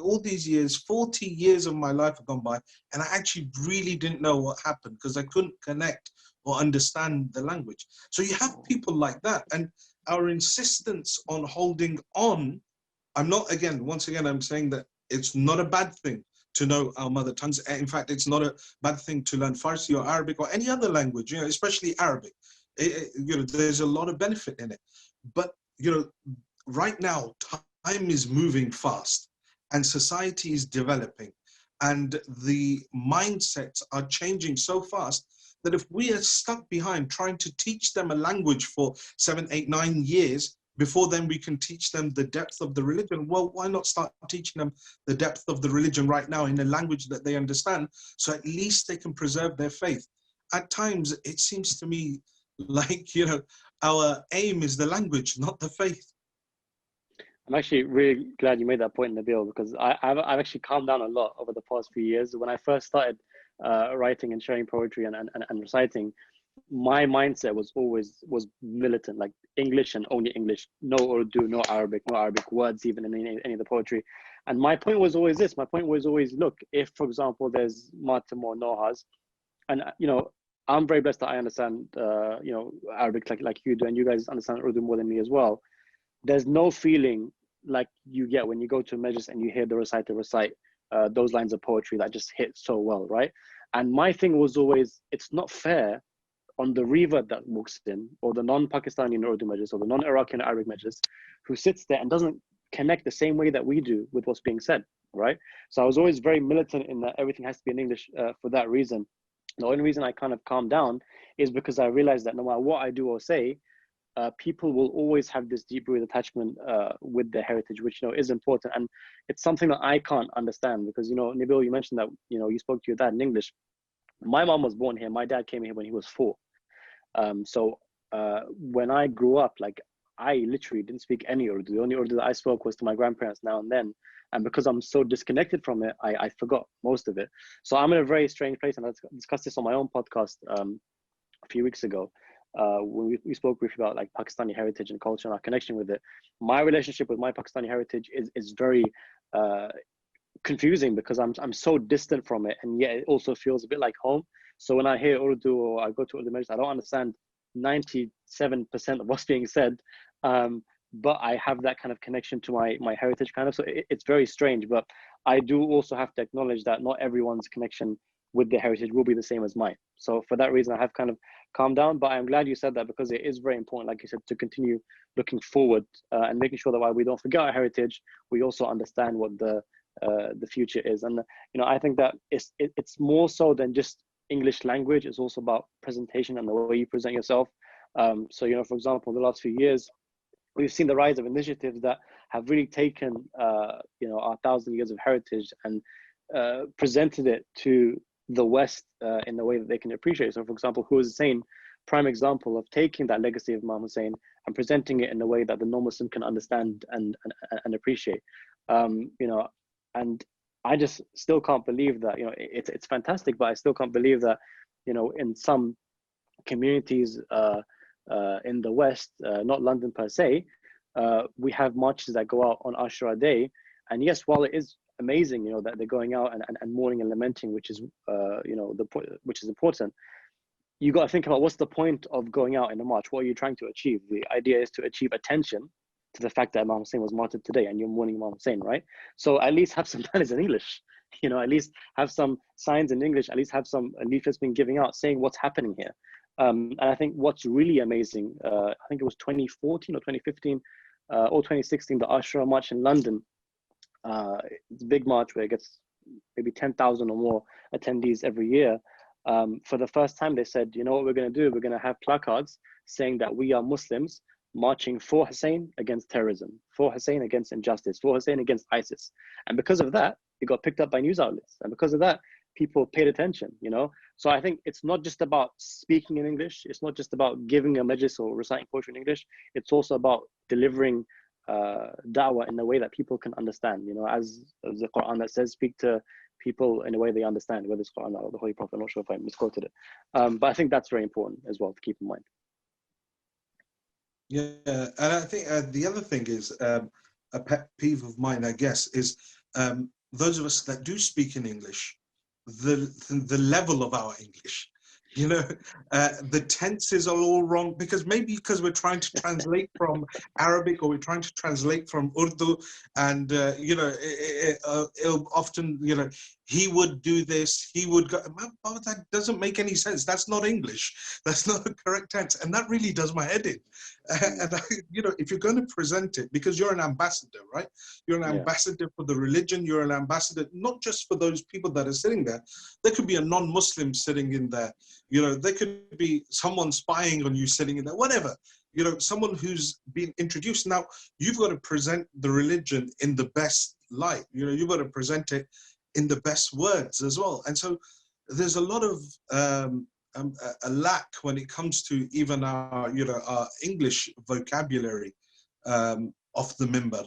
years of my life have gone by, and I actually really didn't know what happened because I couldn't connect or understand the language. So you have people like that, and our insistence on holding on, once again, I'm saying that it's not a bad thing to know our mother tongues. In fact, it's not a bad thing to learn Farsi or Arabic or any other language, you know, especially Arabic. You know, there's a lot of benefit in it. But, you know, right now, time is moving fast and society is developing, and the mindsets are changing so fast that if we are stuck behind trying to teach them a language for 7, 8, 9 years, before then we can teach them the depth of the religion, well, why not start teaching them the depth of the religion right now in a language that they understand, so at least they can preserve their faith? At times, it seems to me like, you know, our aim is the language, not the faith. I'm actually really glad you made that point, Nabil, because I've actually calmed down a lot over the past few years. When I first started writing and sharing poetry and reciting, my mindset was always militant, like English and only English, no Urdu, no Arabic words even in any of the poetry. And my point was always this. My point was always, look, if, for example, there's matam or nohas, and, you know, I'm very blessed that I understand, you know, Arabic like you do, and you guys understand Urdu more than me as well. There's no feeling like you get when you go to a majlis and you hear the reciter recite those lines of poetry that just hit so well, right? And my thing was always, it's not fair on the revert that walks in, or the non-Pakistani Urdu majlis, or the non-Iraqi Arabic majlis, who sits there and doesn't connect the same way that we do with what's being said, right? So I was always very militant in that everything has to be in English for that reason. The only reason I kind of calmed down is because I realized that no matter what I do or say, people will always have this deep-rooted attachment with their heritage, which, you know, is important. And it's something that I can't understand because, you know, Nabil, you mentioned that, you know, you spoke to your dad in English. My mom was born here. My dad came here when he was 4. So when I grew up, like, I literally didn't speak any Urdu. The only Urdu that I spoke was to my grandparents now and then. And because I'm so disconnected from it, I forgot most of it. So I'm in a very strange place. And I discussed this on my own podcast a few weeks ago. When we spoke briefly about like Pakistani heritage and culture and our connection with it. My relationship with my Pakistani heritage is very confusing because I'm so distant from it, and yet it also feels a bit like home. So when I hear Urdu or I go to Urdu majlis, I don't understand 97% of what's being said, but I have that kind of connection to my heritage kind of. So it's very strange, but I do also have to acknowledge that not everyone's connection with their heritage will be the same as mine. So for that reason, I have kind of calmed down, but I'm glad you said that because it is very important, like you said, to continue looking forward and making sure that while we don't forget our heritage, we also understand what the future is. And, you know, I think that it's more so than just English language. It's also about presentation and the way you present yourself. So, you know, for example, in the last few years, we've seen the rise of initiatives that have really taken, you know, our 1,000 years of heritage and presented it to the West in the way that they can appreciate it. So, for example, Hussein, prime example of taking that legacy of Imam Hussein and presenting it in a way that the non-Muslim can understand and appreciate. You know, and I just still can't believe that, you know, it's fantastic, but I still can't believe that, you know, in some communities in the West, not London per se, we have marches that go out on Ashura Day. And yes, while it is amazing, you know, that they're going out and mourning and lamenting, which is, you know, which is important, you got to think about what's the point of going out in a march? What are you trying to achieve? The idea is to achieve attention to the fact that Imam Hussein was martyred today and you're mourning Imam Hussein, right? So at least have some banners in English, you know, at least have some signs in English, at least have some leaflets being given out saying what's happening here. And I think what's really amazing, I think it was 2014 or 2015 or 2016, the Ashura March in London. It's a big march where it gets maybe 10,000 or more attendees every year. For the first time, they said, you know what we're going to do? We're going to have placards saying that we are Muslims marching for Hussein against terrorism, for Hussein against injustice, for Hussein against ISIS. And because of that, it got picked up by news outlets. And because of that, people paid attention, you know? So I think it's not just about speaking in English. It's not just about giving a majlis or reciting poetry in English. It's also about delivering da'wah in a way that people can understand, you know, as the Quran that says, speak to people in a way they understand, whether it's Quran or the Holy Prophet. I'm not sure if I misquoted it. But I think that's very important as well to keep in mind. Yeah, and I think the other thing is a pet peeve of mine, I guess, is those of us that do speak in English, the level of our English, you know, the tenses are all wrong because we're trying to translate from Arabic or we're trying to translate from Urdu, and you know, it'll often, you know, he would do this, he would go, oh, that doesn't make any sense. That's not English. That's not a correct tense. And that really does my head in. And you know, if you're going to present it, because you're an ambassador, right? You're an ambassador for the religion. You're an ambassador, not just for those people that are sitting there. There could be a non-Muslim sitting in there. You know, there could be someone spying on you sitting in there, whatever. You know, someone who's been introduced. Now, you've got to present the religion in the best light. You know, you've got to present it in the best words as well. And so there's a lot of a lack when it comes to even our, you know, our English vocabulary off the minbar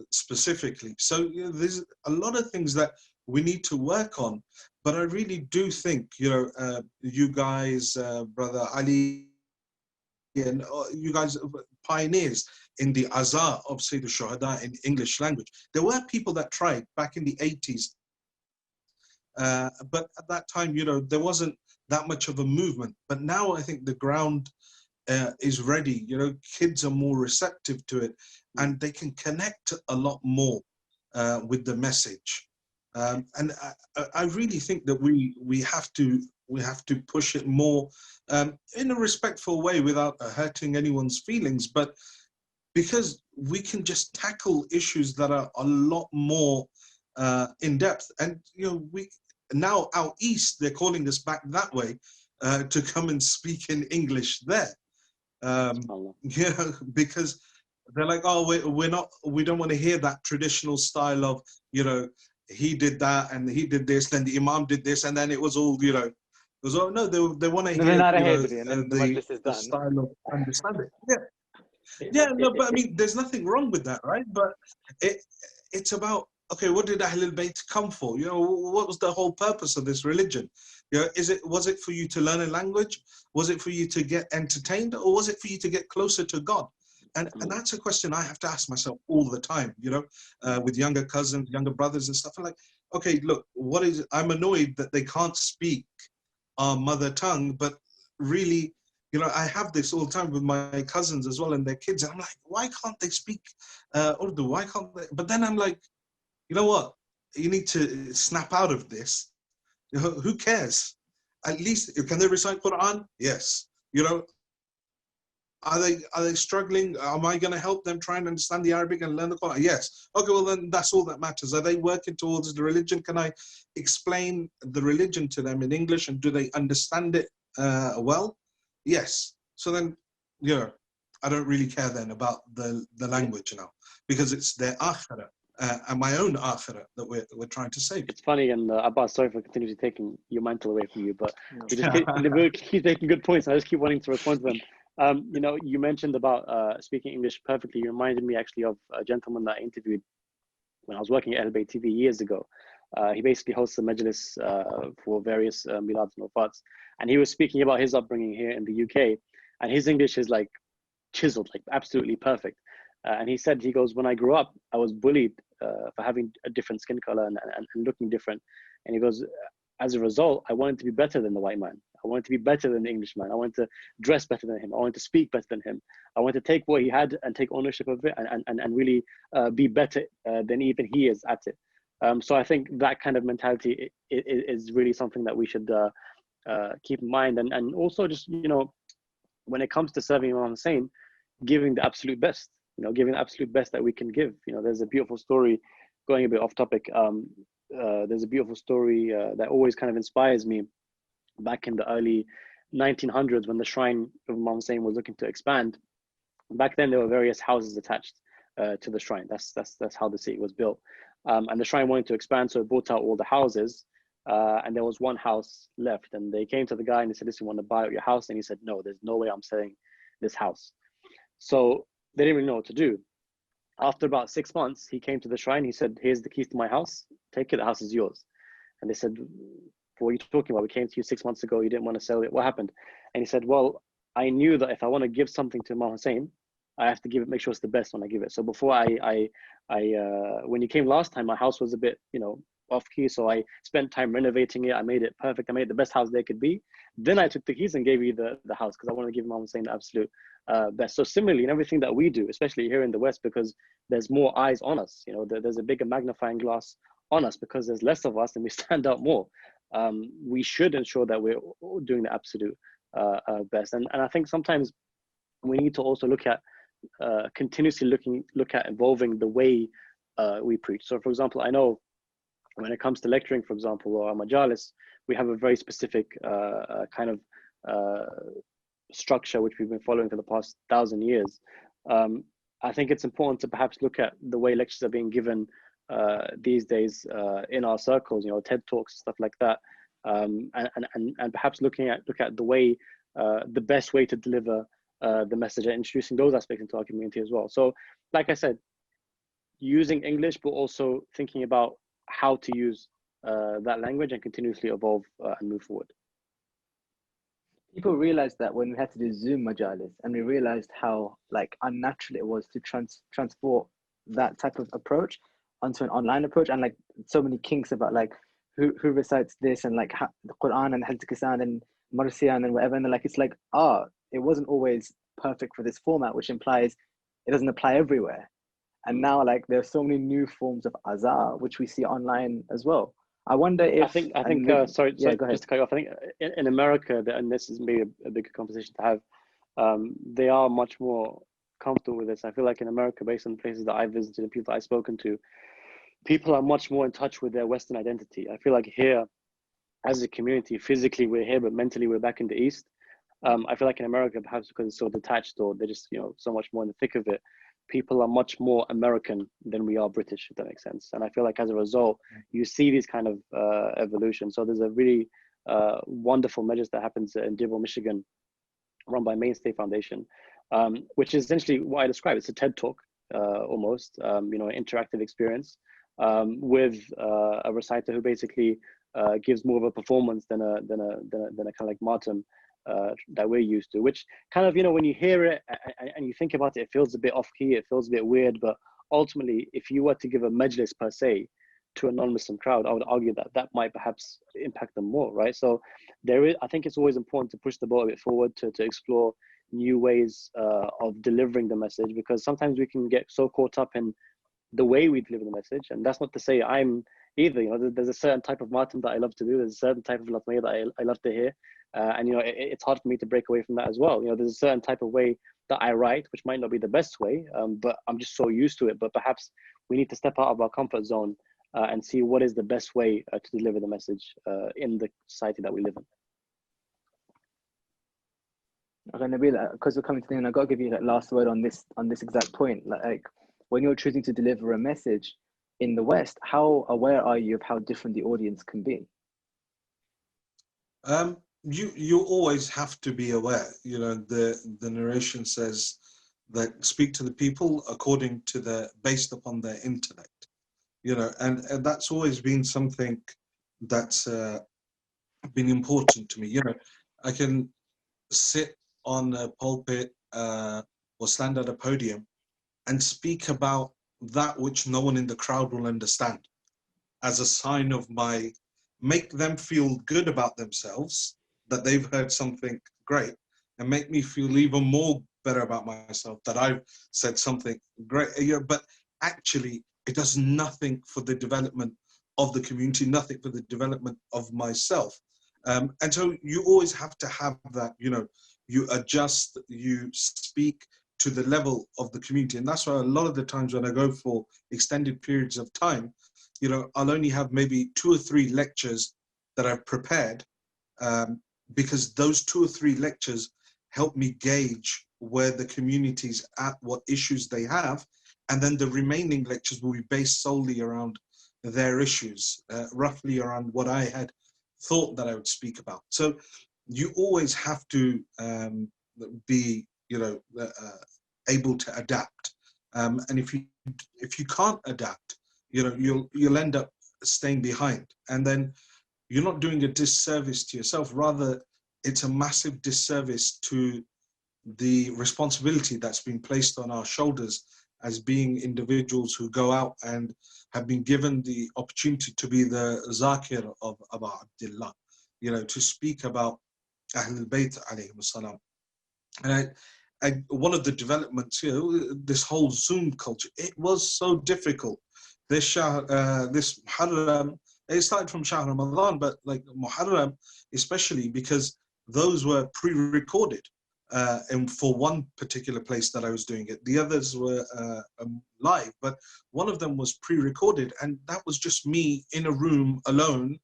specifically. So you know, there's a lot of things that we need to work on. But I really do think, you know, you guys, Brother Ali, and you guys pioneers in the azar of Sayyid al-Shuhada in English language. There were people that tried back in the 80s, but at that time, you know, there wasn't that much of a movement. But now I think the ground is ready. You know, kids are more receptive to it, and they can connect a lot more with the message. And I really think that we have to push it more in a respectful way without hurting anyone's feelings, but because we can just tackle issues that are a lot more in depth. And you know, we now out east they're calling us back that way to come and speak in English there. You know, because they're like, oh, we don't want to hear that traditional style of, you know, he did that and he did this, then the Imam did this, and then it was all, you know, it was all, no, they want to hear, you know, the style of understanding. Yeah, no, but I mean, there's nothing wrong with that, right? But it's about, okay, what did Ahlul Bayt come for? You know, what was the whole purpose of this religion? You know, was it for you to learn a language? Was it for you to get entertained? Or was it for you to get closer to God? And that's a question I have to ask myself all the time, you know, with younger cousins, younger brothers and stuff. I'm like, okay, look, I'm annoyed that they can't speak our mother tongue, but really, you know, I have this all the time with my cousins as well and their kids. And I'm like, why can't they speak Urdu? Why can't they? But then I'm like, you know what? You need to snap out of this. You know, who cares? At least, can they recite Quran? Yes. You know, are they struggling? Am I going to help them try and understand the Arabic and learn the Quran? Yes. Okay, well then that's all that matters. Are they working towards the religion? Can I explain the religion to them in English, and do they understand it well? Yes. So then, you know, I don't really care then about the language now, because it's their akhirah and my own akhirah that we're trying to save. It's funny, and Abbas, sorry for continuously taking your mantle away from you, but you just keep making good points. I just keep wanting to respond to them. You know, you mentioned about speaking English perfectly. You reminded me actually of a gentleman that I interviewed when I was working at Al-Bayt TV years ago. He basically hosts a majlis for various milads and wafats, and he was speaking about his upbringing here in the UK, and his English is like chiseled, like absolutely perfect. And he said, he goes, when I grew up, I was bullied for having a different skin color and looking different. And he goes, as a result, I wanted to be better than the white man. I wanted to be better than the Englishman. I wanted to dress better than him. I wanted to speak better than him. I wanted to take what he had and take ownership of it and really be better than even he is at it. So I think that kind of mentality is really something that we should keep in mind. And also just, you know, when it comes to serving Imam Hussein, giving the absolute best, you know, giving the absolute best that we can give. You know, there's a beautiful story, going a bit off topic, there's a beautiful story that always kind of inspires me. Back in the early 1900s, when the shrine of Imam Hussein was looking to expand, back then there were various houses attached to the shrine. That's how the city was built. And the shrine wanted to expand, so it bought out all the houses, and there was one house left. And they came to the guy and they said, listen, we want to buy out your house. And he said, no, there's no way I'm selling this house. So they didn't really know what to do. After about 6 months, he came to the shrine. He said, here's the keys to my house. Take it, the house is yours. And they said, what are you talking about? We came to you 6 months ago. You didn't want to sell it. What happened? And he said, well, I knew that if I want to give something to Imam Hussein, I have to give it, make sure it's the best when I give it. So before when you came last time, my house was a bit, you know, off key. So I spent time renovating it. I made it perfect. I made it the best house there could be. Then I took the keys and gave you the house because I want to give Imam Hussein the absolute best. So similarly, in everything that we do, especially here in the West, because there's more eyes on us, you know, there's a bigger magnifying glass on us because there's less of us and we stand out more. We should ensure that we're doing the absolute best. And I think sometimes we need to also look at continuously look at evolving the way we preach. So for example, I know when it comes to lecturing, for example, or majalis, we have a very specific kind of structure which we've been following for the past 1,000 years. I think it's important to perhaps look at the way lectures are being given these days in our circles, you know, TED Talks, stuff like that, and perhaps look at the way, the best way to deliver the message and introducing those aspects into our community as well. So, like I said, using English, but also thinking about how to use that language and continuously evolve and move forward. People realized that when we had to do Zoom majalis, and we realized how like unnatural it was to transport that type of approach onto an online approach, and like so many kinks about like who recites this and like the Quran and Hadith Kisan and Marsiyan and whatever, and like it's like it wasn't always perfect for this format, which implies it doesn't apply everywhere. And now like there are so many new forms of azaa which we see online as well. I wonder if I think sorry, go ahead. Just to cut you off, I think in America, and this is maybe a bigger conversation to have, they are much more comfortable with this. I feel like in America, based on the places that I visited and people that I've spoken to, people are much more in touch with their Western identity. I feel like here, as a community, physically we're here, but mentally we're back in the East. I feel like in America, perhaps because it's so detached, or they're just, you know, so much more in the thick of it, people are much more American than we are British, if that makes sense. And I feel like as a result, you see these kind of evolution. So there's a really wonderful measures that happens in Dearborn, Michigan, run by Mainstay Foundation, which is essentially what I describe. It's a TED Talk, almost, you know, an interactive experience with a reciter who basically gives more of a performance than a kind of like Martin that we're used to, which kind of, you know, when you hear it and you think about it, it feels a bit off key, it feels a bit weird, but ultimately, if you were to give a majlis per se to a non-Muslim crowd, I would argue that that might perhaps impact them more, right? So I think it's always important to push the ball a bit forward to explore new ways of delivering the message, because sometimes we can get so caught up in the way we deliver the message. And that's not to say I'm either, you know, there's a certain type of matam that I love to do, there's a certain type of latmiyah that I love to hear, and you know, it's hard for me to break away from that as well. You know, there's a certain type of way that I write, which might not be the best way, but I'm just so used to it. But perhaps we need to step out of our comfort zone and see what is the best way to deliver the message in the society that we live in. Okay, Nabil, because we're coming to the end, I've got to give you that last word on this exact point. Like when you're choosing to deliver a message in the West, how aware are you of how different the audience can be? You always have to be aware. You know, the narration says that speak to the people according to based upon their intellect. you know, and that's always been something that's been important to me. You know, I can sit on a pulpit or stand at a podium and speak about that which no one in the crowd will understand, as a sign of my, make them feel good about themselves, that they've heard something great, and make me feel even more better about myself that I've said something great. You know, but actually it does nothing for the development of the community, nothing for the development of myself. And so you always have to have that, you know, you adjust, you speak to the level of the community. And that's why a lot of the times when I go for extended periods of time, you know, I'll only have maybe 2 or 3 lectures that I've prepared, because those 2 or 3 lectures help me gauge where the community's at, what issues they have, and then the remaining lectures will be based solely around their issues, roughly around what I had thought that I would speak about. So you always have to be, you know, able to adapt, and if you can't adapt, you know, you'll end up staying behind, and then you're not doing a disservice to yourself. Rather, it's a massive disservice to the responsibility that's been placed on our shoulders as being individuals who go out and have been given the opportunity to be the zakir of Abu Abdullah, you know, to speak about Ahlul Bayt alayhim salam. And one of the developments, you know, this whole Zoom culture, it was so difficult. This Muharram, it started from Shahr Ramadan, but like Muharram, especially because those were pre-recorded. And for one particular place that I was doing it, the others were live, but one of them was pre-recorded, and that was just me in a room alone,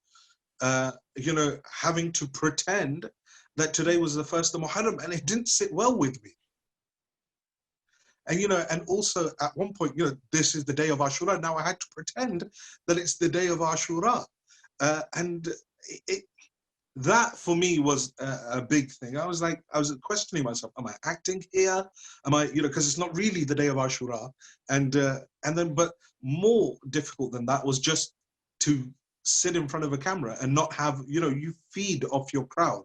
you know, having to pretend that today was the first of Muharram, and it didn't sit well with me. And, you know, and also at one point, you know, this is the day of Ashura. Now I had to pretend that it's the day of Ashura. And that for me was a big thing. I was questioning myself, am I acting here? Am I, you know, because it's not really the day of Ashura. And then, but more difficult than that was just to sit in front of a camera and not have, you know, you feed off your crowd.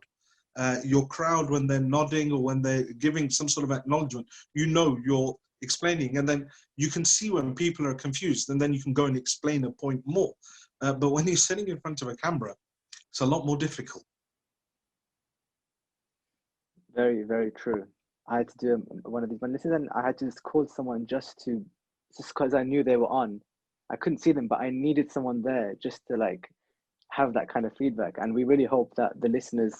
Your crowd, when they're nodding or when they're giving some sort of acknowledgement, you know, you're explaining, and then you can see when people are confused, and then you can go and explain a point more. But when you're sitting in front of a camera, it's a lot more difficult. Very, very true. I had to do one of these lessons, and I had to just call someone just because I knew they were on. I couldn't see them, but I needed someone there just to like have that kind of feedback. And we really hope that the listeners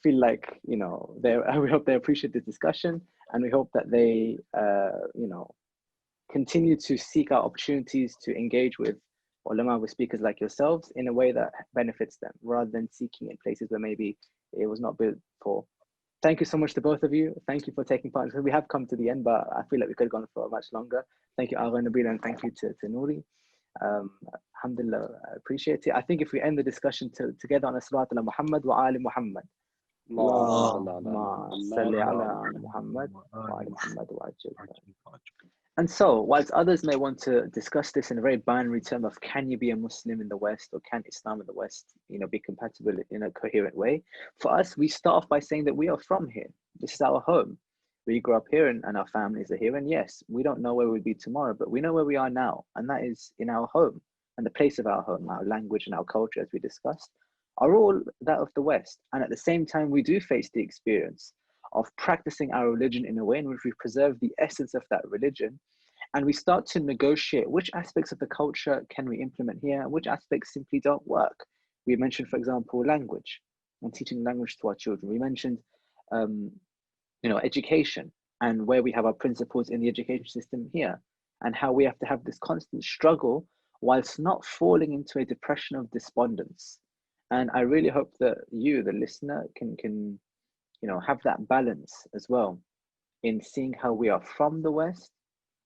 feel like, you know, we hope they appreciate this discussion, and we hope that they, you know, continue to seek out opportunities to engage with ulama, with speakers like yourselves, in a way that benefits them, rather than seeking in places where maybe it was not built for. Thank you so much to both of you. Thank you for taking part. We have come to the end, but I feel like we could have gone for much longer. Thank you, Awan, Nabil, and thank you to Nouri. Alhamdulillah, I appreciate it. I think if we end the discussion together on Salawat ala Muhammad wa Ali Muhammad. Allahumma salli ala Muhammad wa Ali Muhammad wa ajil. And so, whilst others may want to discuss this in a very binary term of can you be a Muslim in the West, or can Islam in the West, you know, be compatible in a coherent way, for us, we start off by saying that we are from here. This is our home. We grew up here, and our families are here. And yes, we don't know where we'll be tomorrow, but we know where we are now, and that is in our home. And the place of our home, our language and our culture, as we discussed, are all that of the West. And at the same time, we do face the experience of practicing our religion in a way in which we preserve the essence of that religion, and we start to negotiate which aspects of the culture can we implement here and which aspects simply don't work. We mentioned, for example, language and teaching language to our children. We mentioned, you know, education, and where we have our principles in the education system here, and how we have to have this constant struggle whilst not falling into a depression of despondence. And I really hope that you, the listener, can you know, have that balance as well in seeing how we are from the West,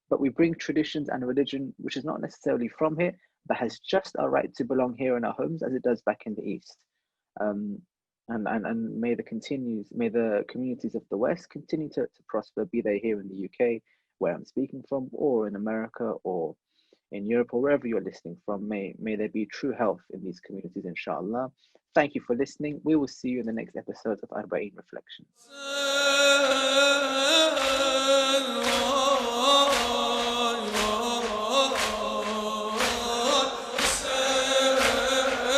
but we bring traditions and religion which is not necessarily from here, but has just our right to belong here in our homes as it does back in the East. And may the communities of the West continue to prosper, be they here in the UK, where I'm speaking from, or in America, or in Europe or wherever you're listening from. May there be true health in these communities, inshallah. Thank you for listening. We will see you in the next episode of Arba'een Reflections.